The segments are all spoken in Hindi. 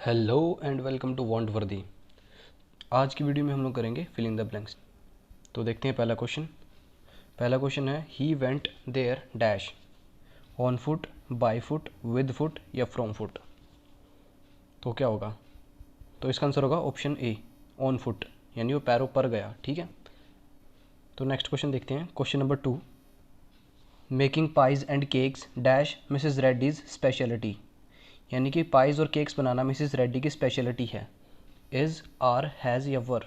Hello and welcome to want worthy. आज की वीडियो में हम लोग करेंगे फिल इन द ब्लैंक्स। तो देखते हैं पहला क्वेश्चन है he went there dash on foot, by foot, with foot या फ्रॉम फुट। तो क्या होगा? तो इसका आंसर होगा ऑप्शन ए, ऑन फुट, यानी वो पैरों पर गया। ठीक है, तो नेक्स्ट क्वेश्चन देखते हैं। Question number 2, making pies and cakes dash Mrs Reddy's speciality, यानी कि पाइज और केक्स बनाना मिसेस रेड्डी की स्पेशलिटी है। इज़, आर, हैज़ या वर।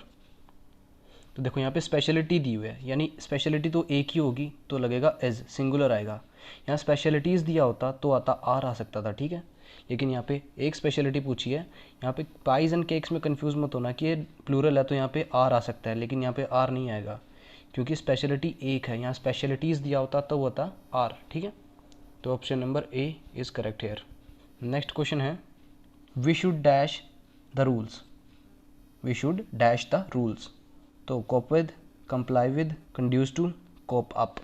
तो देखो यहाँ पे स्पेशलिटी दी हुई है, यानी स्पेशलिटी तो एक ही होगी, तो लगेगा इज़, सिंगुलर आएगा। यहाँ स्पेशलिटीज़ दिया होता तो आता आर आ सकता था। ठीक है, लेकिन यहाँ पे एक स्पेशलिटी पूछी है। यहाँ पे पाइज एंड केक्स में कंफ्यूज मत होना कि ये प्लूरल है तो यहाँ पे आर आ सकता है, लेकिन यहाँ पे आर नहीं आएगा क्योंकि स्पेशलिटी एक है। यहाँ स्पेशलिटीज़ दिया होता तो होता आर। ठीक है, तो option number A is correct here. Next question है we should dash the rules, we should dash the rules. तो cope with, comply with, conduce to, cope up.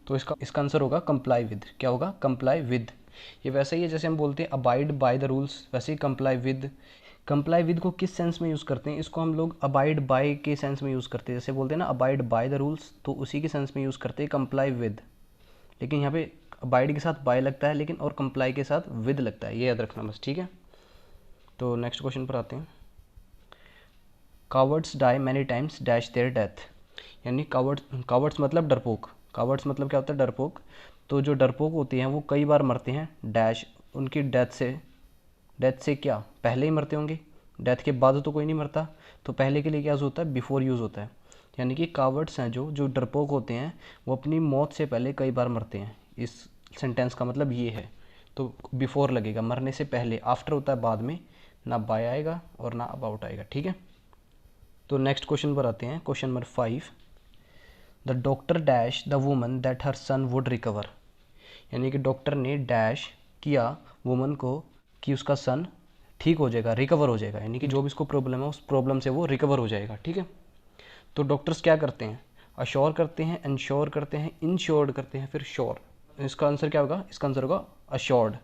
तो इसका आंसर होगा कंप्लाई विद। क्या होगा? Comply with. ये वैसे ही है जैसे हम बोलते हैं अबाइड बाय द रूल्स, वैसे ही कंप्लाई विद। कंप्लाई विद को किस सेंस में यूज़ करते हैं? इसको हम लोग अबाइड बाय के सेंस में यूज़ करते हैं। जैसे बोलते हैं ना अबाइड बाय द रूल्स, तो उसी के सेंस में यूज़ करते हैं कंप्लाई विद। लेकिन यहाँ पे अबाइड के साथ बाय लगता है, लेकिन और कंप्लाई के साथ विद लगता है, ये याद रखना बस। ठीक है, तो नेक्स्ट क्वेश्चन पर आते हैं। Cowards die many times dash their death, यानी कावर्ड्स मतलब डरपोक। कावर्ड्स मतलब क्या होता है? डरपोक। तो जो डरपोक होते हैं वो कई बार मरते हैं डैश उनकी डेथ से। डेथ से क्या पहले ही मरते होंगे? डेथ के बाद तो कोई नहीं मरता, तो पहले के लिए क्या यूज़ होता है? बिफोर यूज़ होता है। यानी कि कावर्ड्स हैं जो डरपोक होते हैं वो अपनी मौत से पहले कई बार मरते हैं। इस सेंटेंस का मतलब ये है। तो बिफोर लगेगा, मरने से पहले। आफ्टर होता है बाद में, ना बाय आएगा और ना अबाउट आएगा। ठीक है, तो नेक्स्ट क्वेश्चन पर आते हैं। Question number 5, the doctor dash the woman that her son would recover, यानी कि डॉक्टर ने डैश किया वुमन को कि उसका सन ठीक हो जाएगा, रिकवर हो जाएगा, यानी कि जो भी इसको प्रॉब्लम है उस प्रॉब्लम से वो रिकवर हो जाएगा। ठीक है, तो डॉक्टर्स क्या करते हैं? अश्योर करते हैं, इंश्योर करते हैं, इंश्योर्ड करते हैं, फिर श्योर। इसका आंसर क्या होगा? इसका आंसर होगा अश्योर्ड।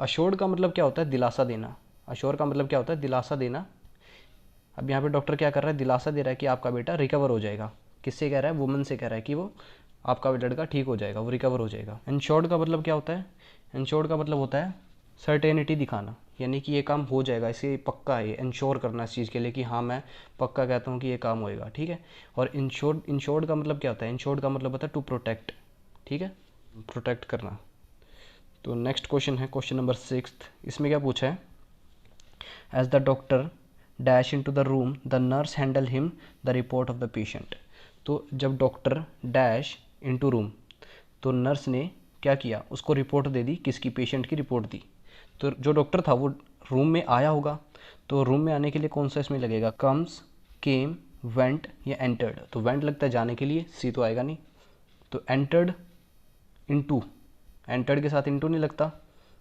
अश्योर्ड का मतलब क्या होता है? दिलासा देना। अश्योर का मतलब क्या होता है? दिलासा देना। अब यहाँ पे डॉक्टर क्या कर रहा है? दिलासा दे रहा है कि आपका बेटा रिकवर हो जाएगा। किससे कह रहा है? वुमन से कह रहा है कि वो आपका लड़का ठीक हो जाएगा, वो रिकवर हो जाएगा। इंश्योर्ड का मतलब क्या होता है? इंश्योर्ड का मतलब होता है सर्टेनिटी दिखाना, यानी कि ये काम हो जाएगा, इसे पक्का है, इंश्योर करना इस चीज़ के लिए कि हाँ मैं पक्का कहता हूँ कि ये काम होएगा। ठीक है, और इंश्योर्ड का मतलब क्या होता है? इंश्योर्ड का मतलब होता है टू प्रोटेक्ट। ठीक है, प्रोटेक्ट करना। तो नेक्स्ट क्वेश्चन है क्वेश्चन नंबर 6। इसमें क्या पूछा है? As the doctor dash into the room the nurse handle him the report of the patient. तो जब doctor dash into room, तो नर्स ने क्या किया? उसको रिपोर्ट दे दी। किसकी? पेशेंट की रिपोर्ट दी। तो जो डॉक्टर था वो रूम में आया होगा, तो रूम में आने के लिए कौन सा इसमें लगेगा? कम्स, केम, वेंट या एंटर्ड। तो वेंट लगता है जाने के लिए, सी तो आएगा नहीं। तो एंटर्ड इनटू, एंटर्ड के साथ इनटू नहीं लगता।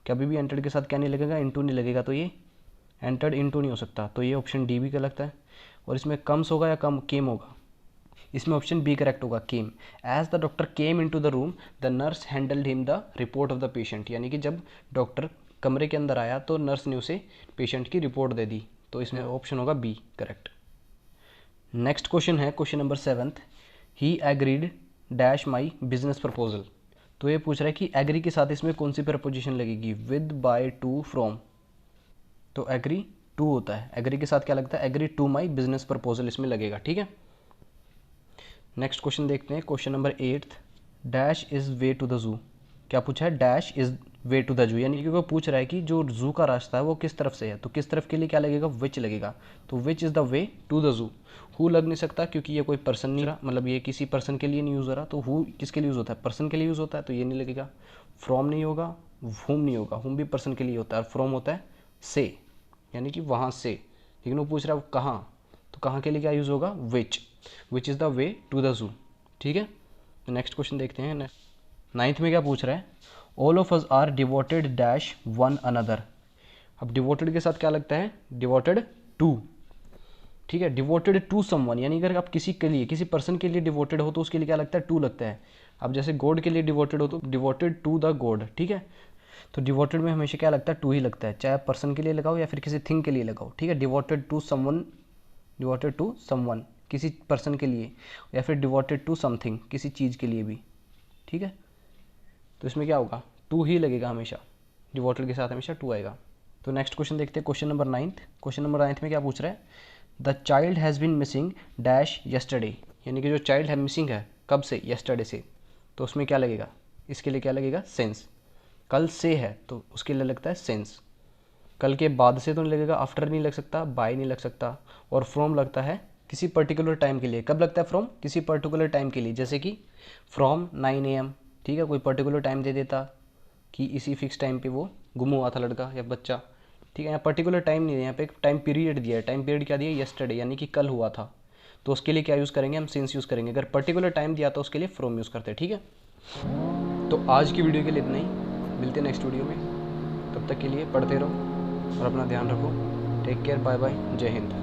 कभी भी एंटर्ड के साथ क्या नहीं लगेगा? इनटू नहीं लगेगा, तो ये एंटर्ड इनटू नहीं हो सकता। तो ये ऑप्शन डी भी का लगता है। और इसमें कम्स होगा या कम केम होगा? इसमें ऑप्शन बी करेक्ट होगा, came. As the doctor came into the room the nurse handled him the report of the patient, यानी कि जब डॉक्टर कमरे के अंदर आया तो नर्स ने उसे पेशेंट की रिपोर्ट दे दी। तो इसमें ऑप्शन होगा बी करेक्ट। नेक्स्ट क्वेश्चन है क्वेश्चन नंबर 7, ही एग्रीड डैश माई बिजनेस प्रपोजल। तो ये पूछ रहा है कि एग्री के साथ इसमें कौन सी प्रपोजिशन लगेगी? With, by, to, from. तो एग्री टू होता है। एग्री के साथ क्या लगता है? Agree to my business proposal इसमें लगेगा। ठीक है, नेक्स्ट क्वेश्चन देखते हैं। Question number 8, dash is way to the zoo. क्या पूछा है? Dash is way to the zoo, यानी कि वो पूछ रहा है कि जो जू का रास्ता है वो किस तरफ से है। तो किस तरफ के लिए क्या लगेगा? विच लगेगा। तो which is the way to the zoo. Who लग नहीं सकता क्योंकि ये कोई पर्सन नहीं रहा, मतलब ये किसी पर्सन के लिए नहीं यूज़ हो रहा। तो हु किसके लिए यूज़ होता है? पर्सन के लिए यूज़ होता है, तो ये नहीं लगेगा। फ्रॉम नहीं होगा, हुम नहीं होगा। हुम भी पर्सन के लिए होता है, और फ्रॉम होता है से, यानी कि वहाँ से। लेकिन वो पूछ रहा है कहाँ, तो कहाँ के लिए क्या यूज़ होगा? Which is the way to the zoo. ठीक है, तो नेक्स्ट क्वेश्चन देखते हैं। 9th में क्या पूछ रहा है? All of us are devoted dash one another. अब डिवोटेड के साथ क्या लगता है? Devoted to. ठीक है, डिवोटेड टू समवन, यानी अगर आप किसी के लिए, किसी पर्सन के लिए डिवोटेड हो तो उसके लिए क्या लगता है? टू लगता है। अब जैसे गॉड के लिए डिवोटेड हो तो डिवोटेड टू द गॉड। ठीक है, तो डिवोटेड में हमेशा क्या लगता है, टू ही लगता है, चाहे पर्सन के लिए लगाओ या फिर किसी थिंग के लिए लगाओ, ठीक है। डिवोटेड टू समवन किसी पर्सन के लिए, या फिर डिवोटेड टू समथिंग किसी चीज़ के लिए भी, ठीक है। तो इसमें क्या होगा, टू ही लगेगा हमेशा, डिवोटेड के साथ हमेशा टू आएगा। तो नेक्स्ट क्वेश्चन देखते हैं, क्वेश्चन नंबर 9। क्वेश्चन नंबर 9 में क्या पूछ रहा है, the child has been missing dash yesterday, यानी कि जो चाइल्ड है मिसिंग है कब से, यस्टरडे से। तो उसमें क्या लगेगा, इसके लिए क्या लगेगा, सेंस। कल से है तो उसके लिए लगता है सेंस। कल के बाद से तो नहीं लगेगा, आफ्टर नहीं लग सकता, बाय नहीं लग सकता, और फ्रॉम लगता है किसी पर्टिकुलर टाइम के लिए। कब लगता है फ्रॉम, किसी पर्टिकुलर टाइम के लिए, जैसे कि फ्रॉम 9 AM, ठीक है। कोई पर्टिकुलर टाइम दे देता कि इसी फिक्स टाइम पे वो गुम हुआ था लड़का या बच्चा, ठीक है। यहाँ पर्टिकुलर टाइम नहीं है, यहाँ पे एक टाइम पीरियड दिया है। टाइम पीरियड क्या दिया, यस्टरडे, यानी कि कल हुआ था। तो उसके लिए क्या यूज़ करेंगे हम, सिंस यूज़ करेंगे। अगर पर्टिकुलर टाइम दिया तो उसके लिए फ्रॉम यूज़ करते हैं, ठीक है। तो आज की वीडियो के लिए इतना ही, मिलते हैं नेक्स्ट वीडियो में। तब तक के लिए पढ़ते रहो और अपना ध्यान रखो। टेक केयर, बाय बाय, जय हिंद।